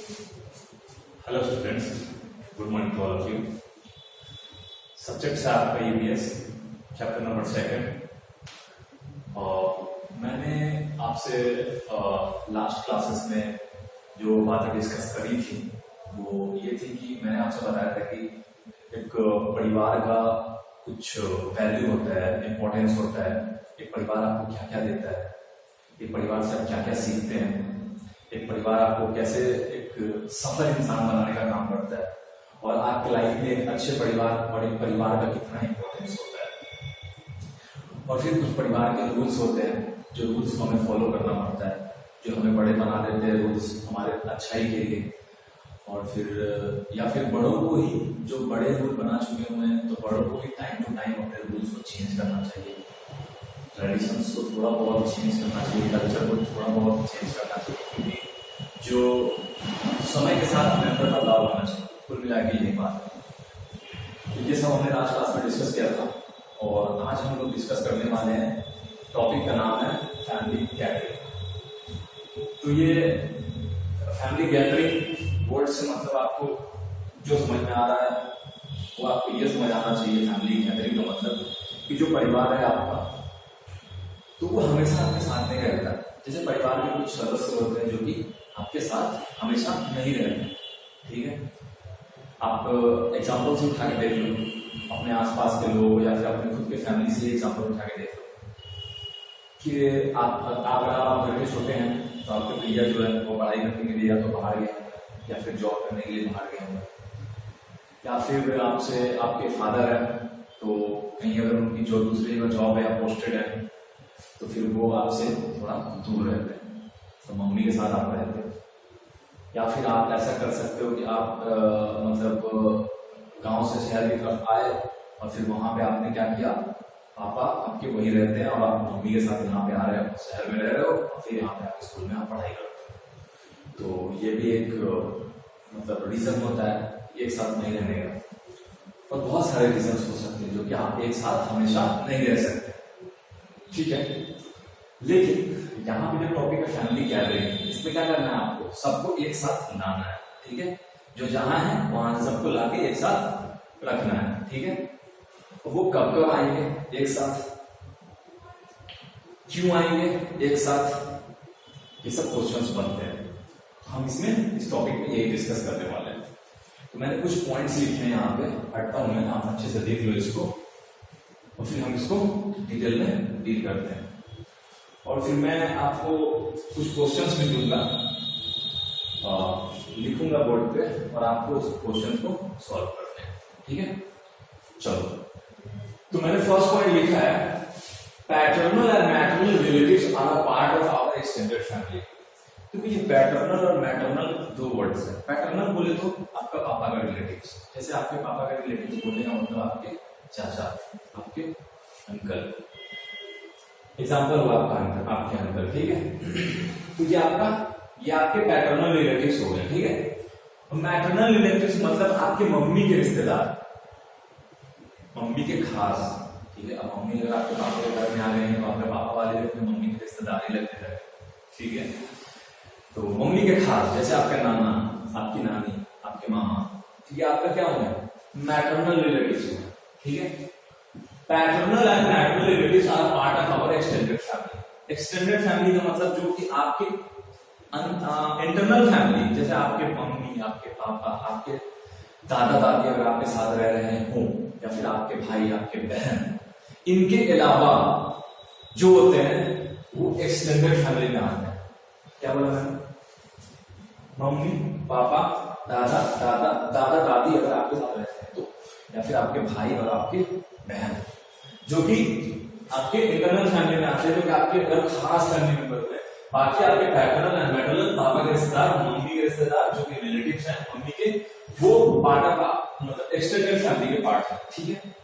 Hello students, good morning to all of you. Subject है आपका EVS, chapter number 2। और मैंने आपसे लास्ट क्लासेस में जो बातें डिस्कस करी थी वो ये थी कि मैंने आपसे बताया था कि एक परिवार का कुछ वैल्यू होता है, इम्पोर्टेंस होता है। एक परिवार आपको क्या क्या देता है, एक परिवार से आप क्या क्या सीखते हैं, एक परिवार आपको कैसे एक सफल इंसान बनाने का काम करता है, और आपकी लाइफ में एक अच्छे परिवार, बड़े परिवार का कितना इंपॉर्टेंस होता है। और फिर कुछ परिवार के रूल्स होते हैं, जो रूल्स को हमें फॉलो करना पड़ता है, जो हमें बड़े बना देते हैं रूल्स हमारे अच्छाई के लिए। और फिर या फिर बड़ों को ही, जो बड़े रूल बना चुके हुए हैं, तो बड़ों को भी टाइम टू टाइम अपने रूल्स को चेंज करना चाहिए, ट्रेडिशंस को थोड़ा बहुत चेंज करना चाहिए, कल्चर को थोड़ा बहुत चेंज करना चाहिए, क्योंकि जो समय के साथ अपने अंदर बदलाव आना चाहिए। कुल मिला के यही बात है। ये सब हमने लास्ट क्लास में डिस्कस किया था, और आज हम लोग डिस्कस करने वाले हैं, टॉपिक का नाम है फैमिली गैदरिंग। तो ये फैमिली गैदरिंग वर्ड से मतलब आपको जो समझ में आ रहा है वो आपको ये समझ आना चाहिए। फैमिली गैदरिंग का मतलब कि जो परिवार है आपका, तो वो हमेशा आपके साथ नहीं रहता। जैसे परिवार के कुछ सदस्य होते हैं जो कि आपके साथ हमेशा नहीं रहते, ठीक है। आप एग्जाम्पल से उठा के देख लो, अपने आसपास के लोग या फिर अपने खुद के फैमिली से एग्जाम्पल उठा के देख लो कि आप घर के छोटे हैं तो आपके भैया जो है वो पढ़ाई करने के लिए या तो बाहर गए होंगे या फिर जॉब करने के लिए बाहर गए होंगे, या फिर आपसे आपके फादर है तो कहीं अगर उनकी जो दूसरी जगह जॉब है या पोस्टेड है तो फिर वो आपसे थोड़ा दूर रहते हैं, तो मम्मी के साथ आप रहते हैं। या फिर आप ऐसा कर सकते हो कि आप मतलब गांव से शहर की तरफ आए और फिर वहां पे आपने क्या किया, पापा आपके वही रहते हैं और आप मम्मी के साथ यहाँ पे आ रहे हो, शहर में रह रहे हो, और फिर यहाँ पे आपके स्कूल में आप पढ़ाई करते हो। तो ये भी एक मतलब रीजन होता है एक साथ नहीं रहने का। और बहुत सारे रीजन हो सकते हैं जो कि आप एक साथ हमेशा नहीं रह सकते, ठीक है। लेकिन यहाँ पे जो टॉपिक है फैमिली गैदरिंग, इसमें क्या करना है, आपको सबको एक साथ लाना है, ठीक है। जो जहां है वहां से सबको लाके एक साथ रखना है, ठीक है। वो कब कब आएंगे एक साथ, क्यों आएंगे एक साथ, ये सब क्वेश्चंस बनते हैं। हम इसमें इस टॉपिक में यही डिस्कस करने वाले हैं। तो मैंने कुछ पॉइंट्स लिखे हैं यहाँ पे, हटता हूं मैं, आप अच्छे से देख लो इसको, और फिर हम इसको डिटेल में डील करते हैं। और फिर मैं आपको कुछ क्वेश्चंस भी दूंगा, लिखूंगा बोर्ड पे, और आपको उस क्वेश्चन को सॉल्व करते हैं, ठीक है। चलो, तो मैंने फर्स्ट पॉइंट लिखा है, paternal and maternal relatives are a part of our extended family. तो ये पैटर्नल और मैटरनल दो वर्ड्स है। पैटर्नल बोले तो आपका पापा का रिलेटिव्स, जैसे आपके पापा का रिलेटिव्स बोले हैं मतलब आपके चाचा, आपके अंकल, एग्जाम्पल हुआ आपके अंकल, ठीक है। तो ये आपके पैटर्नल रिलेटिव्स हो गए, ठीक है। मैटरनल रिलेटिव्स मतलब आपके मम्मी के रिश्तेदार, मम्मी के खास, ठीक है। अब मम्मी अगर आपके पापा के घर में आ गए हैं तो आपके पापा वाले भी अपने मम्मी के रिश्तेदार ही लगते हैं, ठीक है। तो मम्मी के खास, जैसे आपका नाना, आपकी नानी, आपके मामा, ठीक है, आपका क्या होगा, मैटरनल रिलेटिव्स होगा, ठीक है। Paternal and maternal relatives are part of our extended family. Extended family का मतलब जो कि आपके इंटरनल फैमिली, जैसे आपके मम्मी, आपके पापा, आपके दादा दादी अगर आपके साथ रह रहे हो, या फिर आपके भाई, आपके बहन, इनके अलावा जो होते हैं वो एक्सटेंडेड फैमिली में आते हैं। क्या बोला मैंने, मम्मी, पापा, दादा दादी अगर आपके साथ रहते हैं तो, या फिर आपके भाई और आपके बहन, जो कि आपके इंटरनल फैमिली में आते हैं, जो कि आपके अगर खास फैमिली मेंबर है। बाकी आपके पैटर्नल एंड मैटरनल, पापा के रिश्तेदार, मम्मी के रिश्तेदार, जो कि रिलेटिव्स हैं मम्मी के, वो पार्ट ऑफ मतलब एक्सटेंडेड फैमिली के पार्ट है, ठीक है।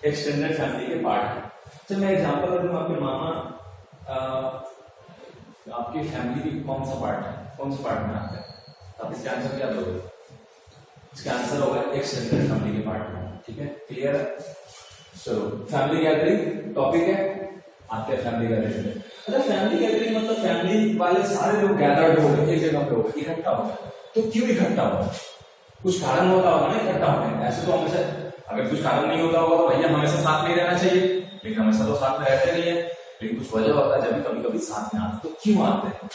एक्सटेंडेड फैमिली के पार्ट है। तो मैं एग्जांपल दूं, आपके मामा आपकी फैमिली की कौन सा पार्ट है, कौन सा पार्ट में आते हैं, आप इसका आंसर क्या दोगे, इसका आंसर होगा एक्सटेंडेड फैमिली के पार्ट में, ठीक है। क्लियर है। चलो, फैमिली गैदरिंग टॉपिक है, आते हैं फैमिली गैदरिंग में। अच्छा, फैमिली गैदरिंग मतलब फैमिली वाले सारे लोग गैदर्ड हो गए, एक जगह पे हो गए, इकट्ठा हो गए। तो क्यों इकट्ठा हो गए? कुछ कारण होता होगा ना इकट्ठा होने का। ऐसे तो हमेशा अगर कुछ कारण नहीं होता होगा तो भैया हमेशा साथ में रहना चाहिए, लेकिन हमेशा तो साथ में रहते नहीं है, लेकिन कुछ वजह होता है जब भी कभी कभी साथ में आते। तो क्यों आते हैं?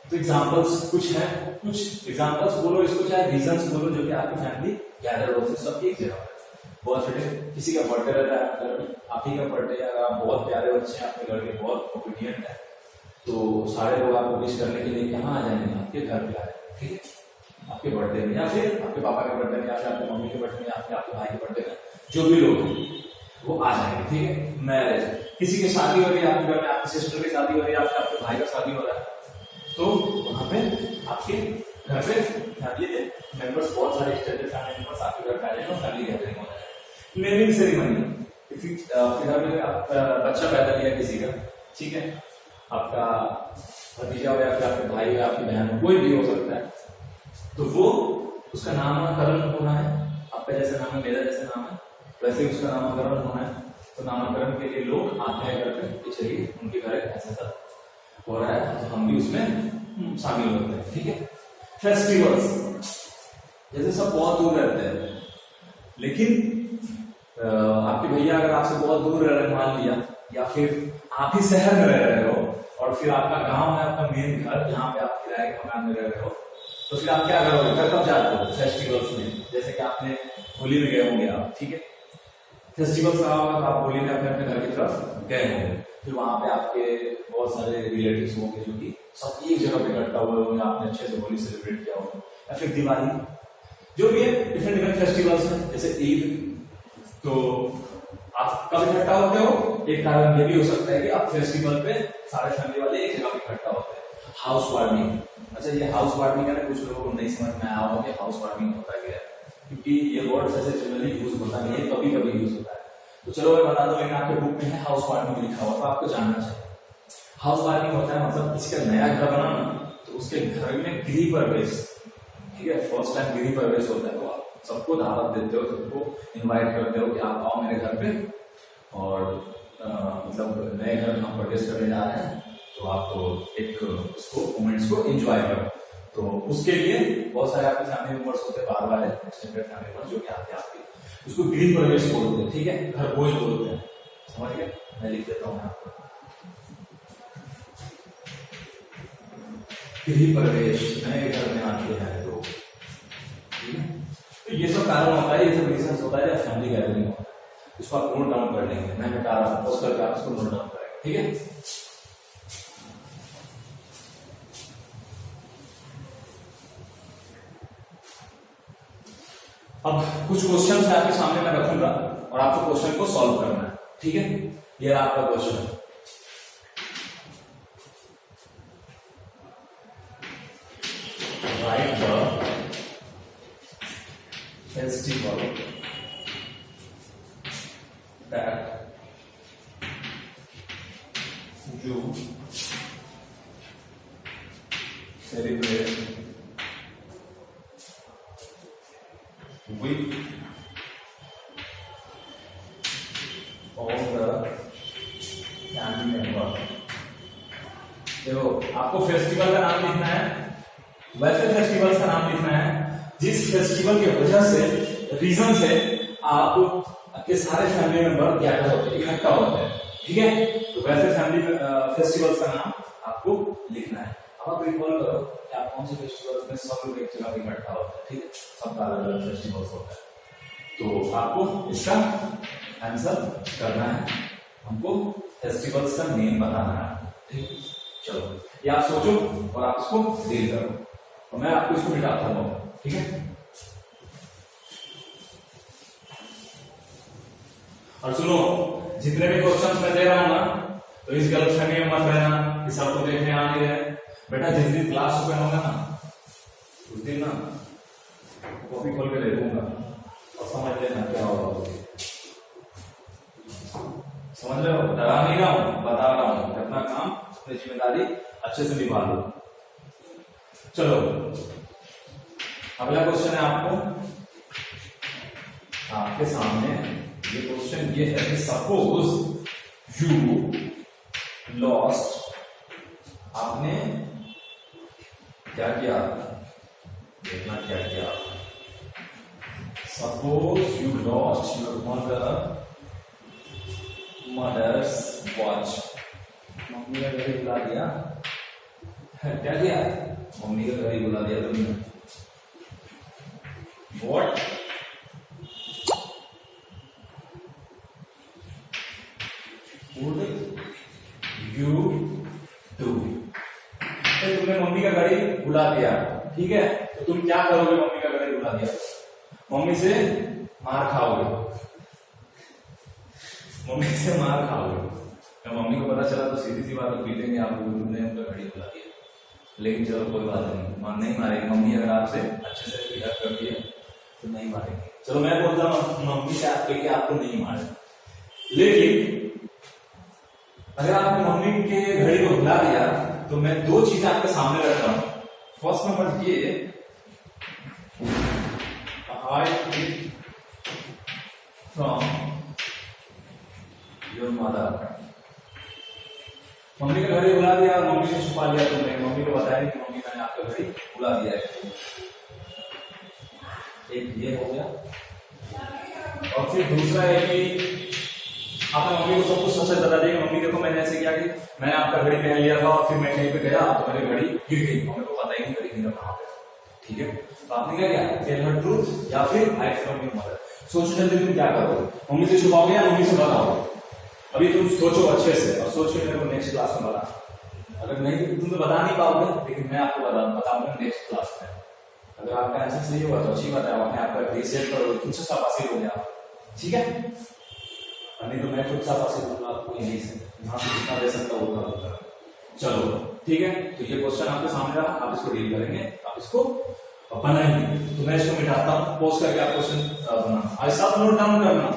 तो एग्जाम्पल्स कुछ है, कुछ एग्जाम्पल्स बोलो इसको, चाहे रीजंस बोलो, जो कि आपकी फैमिली गैदर होती है सब एक जगह। बर्थडे, किसी का बर्थडे रहता है, आप ही का बर्थडे, अगर आप बहुत प्यारे बच्चे हैं, आपके लड़के बहुत ओबीडियंट है, तो सारे लोग आपको विश करने के लिए कहाँ आ जाएंगे? आपके घर पे आए, ठीक है, आपके बर्थडे में, या फिर आपके पापा के बर्थडे में, या फिर आपके मम्मी के बर्थडे में, या फिर आपके भाई के बर्थडे में, जो भी लोग वो आ जाएंगे, ठीक है। मैरिज, किसी की शादी हो रही है आपके घर में, आपकी सिस्टर की शादी हो रही है, आपके भाई का शादी हो रहा है, तो वहां पे आपके घर पे फैमिली मेंबर्स, बहुत सारे एक्सटेंडेड फैमिली मेंबर्स आपके घर पे आ जाएंगे और फैमिली गैदरिंग हो जाएगी। नेमिंग सेरेमनी, आपके घर में आपका बच्चा पैदा किया किसी का, ठीक है, आपका भतीजा हो या फिर आपके भाई या आपकी बहन, कोई भी हो सकता है, तो वो उसका नामकरण होना है। आपका जैसे नाम है, मेरा जैसे नाम है, वैसे ही उसका नामकरण होना है। तो नामकरण के लिए लोग आते हैं घर पे, चलिए उनके घर ऐसा सब हो रहा है, तो हम भी उसमें शामिल होते हैं, ठीक है। फेस्टिवल्स, जैसे सब बहुत दूर रहते हैं, लेकिन आपके भैया अगर आपसे बहुत दूर रह रहे, मान लिया, या फिर आप ही शहर में रह रहे हो और फिर आपका गांव है, आपका मेन घर, जहाँ पे आप किराए के मकान में रह रहे हो, तो फिर आप क्या करोगे? घर कब जाते हो? फेस्टिवल्स में। जैसे कि आपने होली में गए होंगे आप, ठीक है, फेस्टिवल्स का होगा तो आप होली में अपने अपने घर की तरफ गए होंगे, फिर वहां पे आपके बहुत सारे रिलेटिव्स होंगे जो कि सब एक जगह पे इकट्ठा हुए होंगे, आपने अच्छे से होली सेलिब्रेट किया होगा, या फिर दिवाली, जो भी है, डिफरेंट डिफरेंट फेस्टिवल्स हैं, जैसे ईद। तो आप कब इकट्ठा होते हो? एक कारण ये भी हो सकता है कि आप फेस्टिवल पे सारे फैमिली वाले एक जगह पे इकट्ठा होते हैं। हाउस वार्मिंग, अच्छा, ये हाउस वार्मिंग है ना, कुछ लोगों को नहीं समझ में आया होगा कि हाउस वार्मिंग होता क्या है, क्योंकि ये वर्ड ऐसे जनरली यूज होता नहीं है, कभी कभी यूज होता है। तो चलो मैं बता दूं, लेकिन आपके बुक में है हाउस वार्मिंग लिखा हुआ, तो आपको जानना चाहिए। हाउस वार्मिंग होता है मतलब किसी का नया घर बना ना, तो उसके घर में गृह प्रवेश, ठीक है, फर्स्ट टाइम गृह प्रवेश होता है, तो आप सबको दावत देते हो, सबको इन्वाइट करते हो कि आप आओ मेरे घर पे, और मतलब नए घर में हम प्रवेश करने जा रहे हैं, तो आप एक उसको मोमेंट्स को एंजॉय करो। तो उसके लिए बहुत सारे आपके फैमिली मेंबर्स होते हैं, बाहर वाले एक्सटेंडेड फैमिली मेंबर्स, जो कि आते हैं आपके, उसको गृह प्रवेश बोलते हैं, ठीक है, घर भोज बोलते हैं, समझ गए? मैं लिख देता हूँ आपको, गृह प्रवेश, नए घर में आते हैं, तो ये सब कारण होता है, ये सब रीजन होता है जब फैमिली गैदरिंग होता है। इसको आप नोट डाउन कर लेंगे, मैं बता रहा हूँ, पोस्ट करके आप इसको नोट डाउन करेंगे, ठीक है। अब कुछ क्वेश्चंस आपके सामने मैं रखूंगा और आपको क्वेश्चन को सॉल्व करना है, ठीक है। ये रहा आपका question, right the festival that you celebrate with all the family member। देखो, आपको फेस्टिवल का नाम लिखना है, वैसे फेस्टिवल का नाम लिखना है जिस फेस्टिवल की वजह से, रीजन से आपके सारे फैमिली मेंबर गैदर होते हैं, इकट्ठा होते हैं, ठीक है। तो वैसे फैमिली फेस्टिवल्स का नाम आपको लिखना है। अब आप रिकॉल करो कि आप कौन से फेस्टिवल्स में सब लोग एक जगह इकट्ठा होते हैं, ठीक है, सबका अलग अलग फेस्टिवल्स होता है। तो आपको इसका आंसर करना है, हमको फेस्टिवल्स का नेम बताना है, ठीक है। चलो, ये आप सोचो और आप इसको डील करो, और मैं आपको इसको मिटाता हूँ, ठीक है। और सुनो, जितने भी क्वेश्चंस मैं दे रहा हूं ना, तो इस गलतफहमी में मत रहना कि सबको देखने आ नहीं रहे। बेटा जिस दिन क्लास ओपन होगा ना, उस दिन ना कॉपी खोल के ले लूंगा और समझ लेना क्या होगा। समझ रहे हो? डरा नहीं रहा हूं, बता रहा हूं, अपना काम, अपनी जिम्मेदारी अच्छे से निभा लो। चलो, अगला क्वेश्चन है आपके सामने। ये क्वेश्चन ये है कि सपोज यू लॉस्ट, आपने क्या किया, देखना क्या किया। Suppose you lost your mother's watch, mummy का घड़ी बुला दिया, क्या किया, मम्मी का घड़ी बुला दिया तुमने। व्हाट वुड यू डू, तुमने मम्मी का घड़ी बुला दिया, ठीक है, तो तुम क्या करोगे, मम्मी का घड़ी बुला दिया, मम्मी से मार खाओगे, मम्मी से मार खाओगे। जब मम्मी को पता चला तो सीधी सी बात पीटेंगे आपको, तुमने उनका घड़ी बुला दिया। लेकिन चलो कोई बात नहीं, नहीं मारेगी मम्मी, अगर आपसे अच्छे से बिहेव करती है तो नहीं मारेगी। चलो मैं बोलता हूँ मम्मी से आपके लिए आपको नहीं मारे, लेकिन अगर आपने मम्मी के घड़ी को बुला दिया तो मैं दो चीजें आपके सामने रखता हूं। फर्स्ट नंबर ये, फ्रॉम योर मदर, मम्मी का घड़ी बुला दिया, मम्मी से छुपा लिया तुमने, मम्मी को बताया कि मम्मी मैंने आपका घड़ी बुला दिया है, एक ये हो गया। और फिर दूसरा है कि आपने मम्मी को सब कुछ सच बता दिया, मम्मी देखो मैंने ऐसे किया कि मैंने आपका घड़ी पहन लिया था और फिर मैं कहीं पे गया तो मेरी घड़ी गिर गई, मम्मी को पता ही नहीं घड़ी गिरा कहां पे, ठीक है। तो आपने क्या किया, टेल हर ट्रूथ या फिर हाइड फ्रॉम योर मदर। सोचो जल्दी तुम क्या करोगे, मम्मी से छुपाओगे या मम्मी से बताओगे। अभी तुम सोचो अच्छे से और सोच के मेरे को नेक्स्ट क्लास में बता। अगर नहीं तुम तो बता नहीं पाओगे, लेकिन मैं आपको बताऊंगा नेक्स्ट क्लास में। अगर आपका आंसर सही होगा तो अच्छी बात है, आपका रिसेट करोगे, कुछ शाबाशी हो गया, ठीक है। नहीं तो मैं खुद शाबाशी दूंगा आपको यहीं से, यहाँ से कितना दे सकता होगा। चलो ठीक है, तो ये क्वेश्चन आपके सामने रहा, आप इसको डील करेंगे, आप इसको बनाएंगे। तो मैं इसको मिटाता हूँ, पोस्ट करके आप क्वेश्चन बनाना, और सब नोट डाउन करना।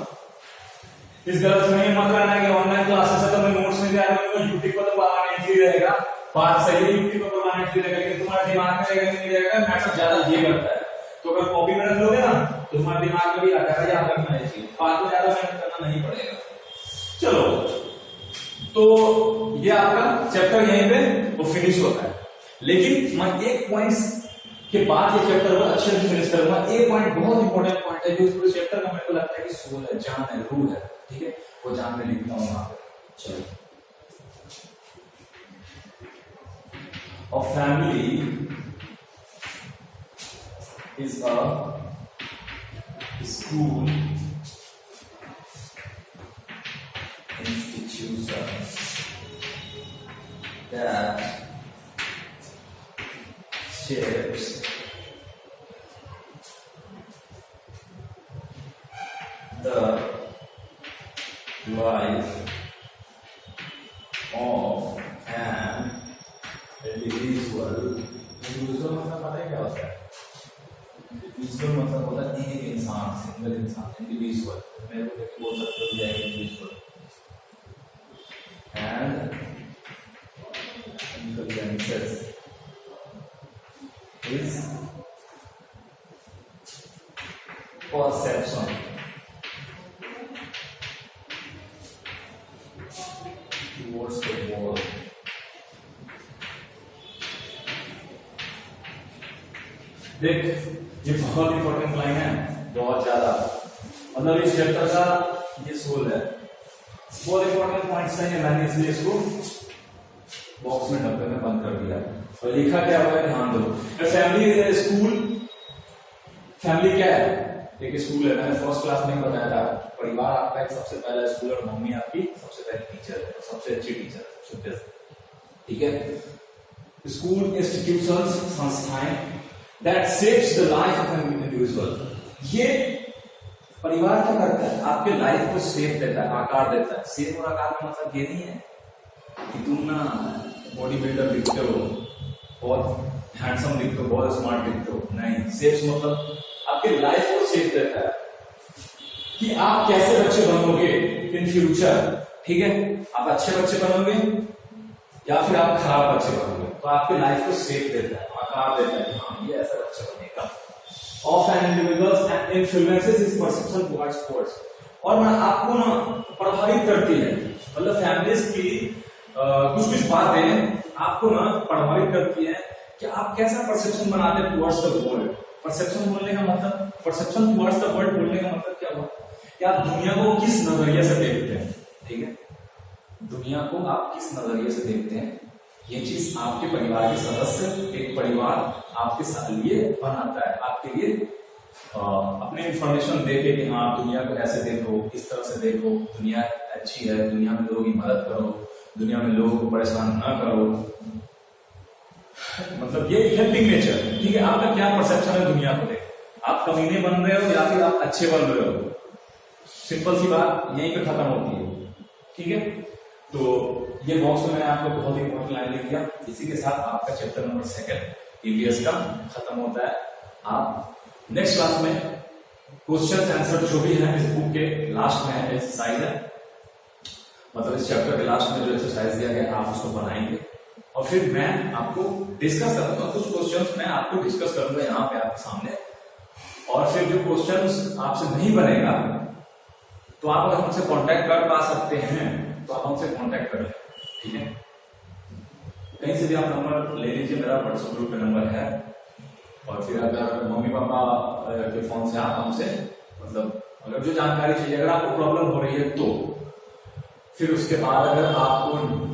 इस गलत में मत करना कि ऑनलाइन क्लासेस है तो मैं नोट्स में दिया यूट्यूब पर तो परमानेंट ही रहेगा, बात सही है, यूट्यूब पर परमानेंट ही रहेगा, लेकिन तुम्हारे दिमाग में रहेगा नहीं रहेगा, मैटर ज्यादा ये करता है। तो अगर कॉपी में रख लोगे ना तो तुम्हारे दिमाग में भी आता है याद रखना है चीज, बात को ज्यादा मेहनत करना नहीं पड़ेगा। चलो, तो ये आपका चैप्टर यहीं पे वो फिनिश होता है, लेकिन मैं एक पॉइंट्स के बाद ये चैप्टर बहुत अच्छे से फिनिश करूंगा। एक पॉइंट बहुत इंपॉर्टेंट पॉइंट है जो इस पूरे चैप्टर का मेरे को लगता है कि सोल है, जान है, रूह है, ठीक है, वो जान में लिखता हूं वहां पे। चलो, और family is a school institution that shapes the life of an individual मतलब पता है क्या होता है? इंडिविजुअल मतलब होता है एक इंसान, सिंगल इंसान, इंडिविजुअल। मेरे को देखिए बोल सकते हो जाएगा individual and influences is perception towards the world. देख, ये बहुत इंपॉर्टेंट लाइन है, बहुत ज्यादा, मतलब इस चैप्टर का ये सोल है, बहुत इंपॉर्टेंट पॉइंट्स है, मैंने इसलिए इसको बॉक्स में डब्बे में बंद कर दिया। और लिखा क्या हुआ है ध्यान दो। Family is a school, family क्या है, एक स्कूल है, मैंने फर्स्ट क्लास में बताया था, परिवार आपका एक सबसे पहला स्कूल और मम्मी आपकी सबसे पहली टीचर है, सबसे अच्छी टीचर है, सबसे बेस्ट, ठीक है। स्कूल इंस्टीट्यूशंस, संस्थाएं that shapes the life of an individual, ये परिवार क्या करता है, आपके लाइफ को शेप देता है, आकार देता है। शेप और आकार का मतलब ये नहीं है कि तुम ना बॉडी बिल्डर दिखते हो, बहुत हैंडसम दिखते हो, बहुत स्मार्ट दिखते हो, नहीं। शेप्स मतलब आपके लाइफ को शेप देता है कि आप कैसे बच्चे बनोगे इन फ्यूचर, ठीक है। आप अच्छे बच्चे बनोगे या फिर आप खराब बच्चे बनोगे, तो आपके लाइफ को शेप देता है, आकार देता है, हाँ ये ऐसा बच्चा बनेगा। Of an individuals and influences his perception towards sports, और ना आपको ना प्रभावित करती है, मतलब फैमिलीज की कुछ कुछ बातें आपको ना प्रभावित करती है कि आप कैसा परसेप्शन बनाते हैं टुवर्ड्स द वर्ल्ड। परसेप्शन बोलने का मतलब, परसेप्शन टुवर्ड्स द वर्ल्ड बोलने का मतलब क्या हुआ कि आप दुनिया को किस नजरिए से देखते हैं। ठीक है, दुनिया को आप किस नजरिए से देखते हैं, ये चीज आपके परिवार के सदस्य, एक परिवार आपके लिए बनाता है, आपके लिए अपने इंफॉर्मेशन देके कि हाँ दुनिया को ऐसे देखो, इस तरह से देखो, दुनिया अच्छी है, दुनिया में लोगों की मदद करो, दुनिया में लोगों को परेशान ना करो, मतलब ये हेल्पिंग नेचर। ठीक है, आपका क्या परसेप्शन है दुनिया को लेकर, आप कमीने बन रहे हो या फिर आप अच्छे बन रहे हो, सिंपल सी बात यहीं पे खत्म होती है। ठीक है, तो ये बॉक्स में मैंने आपको बहुत इंपॉर्टेंट लाइन लिख दिया। इसी के साथ आपका चैप्टर नंबर 2 ईवीएस का खत्म होता है। आप नेक्स्ट क्लास में क्वेश्चन आंसर जो भी है इस बुक के लास्ट में है, एक्सरसाइज है, मतलब इस चैप्टर के लास्ट में जो एक्सरसाइज दिया गया आप उसको बनाएंगे और फिर मैं आपको डिस्कस करूंगा। कुछ क्वेश्चंस मैं आपको डिस्कस करूंगा यहाँ पे आपके सामने, और फिर जो क्वेश्चंस आपसे नहीं बनेगा तो आप अगर हमसे कांटेक्ट कर पा सकते हैं तो आप हमसे कांटेक्ट कर लें। ठीक है, कहीं से भी आप नंबर ले लीजिए, मेरा व्हाट्सएप ग्रुप पे नंबर है, और फिर अगर मम्मी पापा के फोन से आप हमसे मतलब अगर जो जानकारी चाहिए, अगर आपको प्रॉब्लम हो रही है तो फिर उसके बाद अगर आपको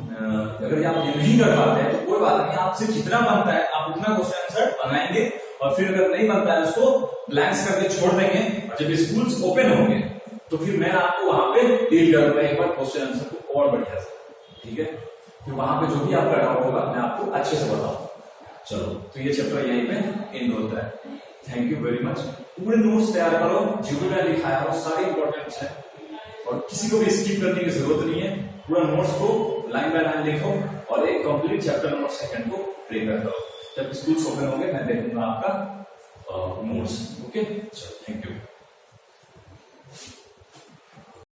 अगर आप ये नहीं कर पाते हैं तो कोई बात नहीं, आपसे जितना बनता है आप उतना क्वेश्चन आंसर बनाएंगे, और फिर अगर नहीं बनता है उसको ब्लैंक्स करके छोड़ देंगे, और जब स्कूल्स ओपन होंगे तो फिर मैं आपको वहां पे डील करूंगा एक बार क्वेश्चन आंसर को और बढ़िया से। ठीक है, फिर वहां पे जो भी आपका डाउट होगा मैं आपको अच्छे से बताऊंगा। चलो, तो ये चैप्टर यहीं पे एंड होता है। Thank you very much. पूरे नोट्स तैयार करो, जो भी मैं लिखाया हो सारे इंपॉर्टेंट है, और किसी को भी स्किप करने की जरूरत नहीं है। पूरा नोट्स को लाइन बाय लाइन लिखो और एक कंप्लीट चैप्टर नंबर 2 को प्रिपेयर करो। जब स्कूल ओपन होंगे मैं देखूंगा आपका नोट्स। ओके, चलो, थैंक यू।